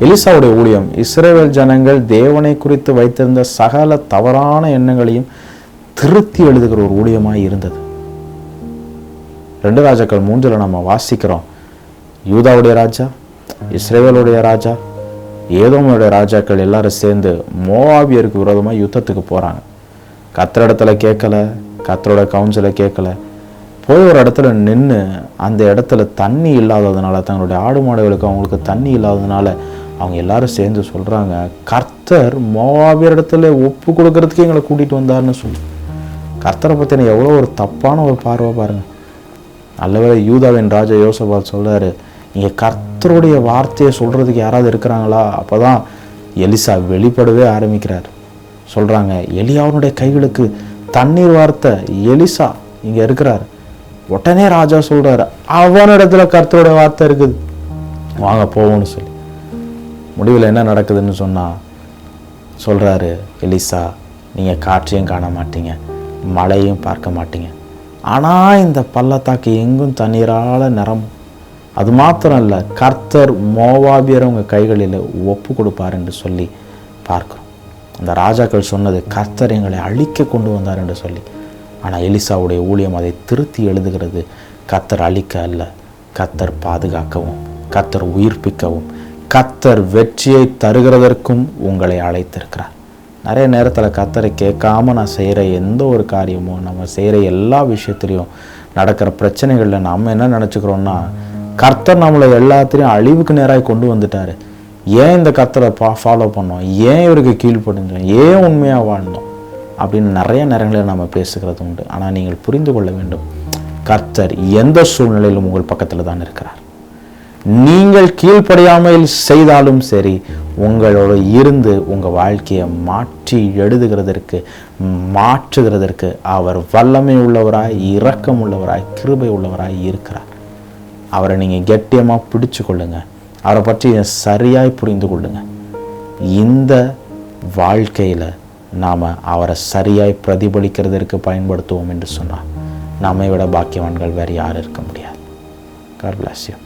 எலிசாவுடைய ஊழியம் இஸ்ரவேல் ஜனங்கள் தேவனை குறித்து வைத்திருந்த சகல தவறான எண்ணங்களையும் திருத்தி எழுதுகிற ஒரு ஊழியமாய் இருந்தது. 2 ராஜாக்கள் 3 நம்ம வாசிக்கிறோம். யூதாவுடைய ராஜா, இஸ்ரவேலுடைய ராஜா, ஏதோமுடைய ராஜாக்கள் எல்லாரும் சேர்ந்து மோவாபியருக்கு விரோதமாக யுத்தத்துக்கு போகிறாங்க. கர்த்தர் இடத்துல கேட்கல, கர்த்தரோட கவுன்சிலை கேட்கல. போய் ஒரு இடத்துல நின்று அந்த இடத்துல தண்ணி இல்லாததுனால, தங்களுடைய ஆடு மாடுகளுக்கு அவங்களுக்கு தண்ணி இல்லாததுனால அவங்க எல்லாரும் சேர்ந்து சொல்கிறாங்க, கர்த்தர் மோவாபியர் இடத்துல ஒப்பு கொடுக்கறதுக்கு எங்களை கூட்டிகிட்டு வந்தார்னு சொல்லி. கர்த்தரை பற்றின எவ்வளோ ஒரு தப்பான ஒரு பார்வை பாருங்கள். நல்லவேளை யூதாவின் ராஜா யோசபாத் சொல்கிறாரு, இங்கே கர்த்தருடைய வார்த்தையை சொல்கிறதுக்கு யாராவது இருக்கிறாங்களா? அப்போ தான் எலிசா வெளிப்படவே ஆரம்பிக்கிறார். சொல்கிறாங்க, எலியாவுடைய கைகளுக்கு தண்ணீர் வார்த்தை எலிசா இங்கே இருக்கிறார். உடனே ராஜா சொல்கிறாரு, அவனிடத்துல கர்த்தருடைய வார்த்தை இருக்குது, வாங்க போவோம்னு சொல்லி. முடிவில் என்ன நடக்குதுன்னு சொன்னால் சொல்கிறாரு எலிசா, நீங்கள் காற்றையும் காண மாட்டீங்க, மழையும் பார்க்க மாட்டீங்க, ஆனால் இந்த பள்ளத்தாக்கு எங்கும் தண்ணீரால் நிரம்பும். அது மாத்திரம் இல்லை, கர்த்தர் மோவாபியரை உங்கள் கைகளில் ஒப்பு கொடுப்பார் என்று சொல்லி பார்க்கிறோம். அந்த ராஜாக்கள் சொன்னது கர்த்தர் எங்களை அழிக்க கொண்டு வந்தார் என்று சொல்லி. ஆனால் எலிசாவுடைய ஊழியம் அதை திருத்தி எழுதுகிறது. கர்த்தர் அழிக்க அல்ல, கர்த்தர் பாதுகாக்கவும், கர்த்தர் உயிர்ப்பிக்கவும், கர்த்தர் வெற்றியை தருகிறதற்கும் உங்களை அழைத்திருக்கிறார். நிறைய நேரத்தில் கர்த்தரை கேட்காம நான் செய்கிற எந்த ஒரு காரியமோ, நம்ம செய்கிற எல்லா விஷயத்துலையும் நடக்கிற பிரச்சனைகளில் நம்ம என்ன நினச்சிக்கிறோன்னா, கர்த்தர் நம்மளை எல்லாத்திலையும் அழிவுக்கு நேராக கொண்டு வந்துட்டார், ஏன் இந்த கர்த்தரை ஃபாலோ பண்ணோம், ஏன் இவருக்கு கீழ்ப்படிஞ்சோம், ஏன் உண்மையாக வாழ்ந்தோம் அப்படின்னு நிறைய நேரங்களில் நம்ம பேசுகிறது உண்டு. ஆனால் நீங்கள் புரிந்து கொள்ள வேண்டும், கர்த்தர் எந்த சூழ்நிலையிலும் உங்கள் பக்கத்தில் தான் இருக்கிறார். நீங்கள் கீழ்ப்படியாமல் செய்தாலும் சரி, உங்களோட இருந்து உங்கள் வாழ்க்கையை மாற்றி எழுதுகிறதற்கு, மாற்றுகிறதற்கு அவர் வல்லமை உள்ளவராய், இரக்கம் உள்ளவராய், கிருபை உள்ளவராய் இருக்கிறார். அவரை நீங்கள் கெட்டியமாக பிடிச்சு கொள்ளுங்க, அவரை பற்றி சரியாய் புரிந்து கொள்ளுங்க. இந்த வாழ்க்கையில் நாம் அவரை சரியாய் பிரதிபலிக்கிறதற்கு பயன்படுத்துவோம் என்று சொன்னால் நம்மை விட பாக்கியவான்கள் வேறு யாரும் இருக்க முடியாது. God bless you.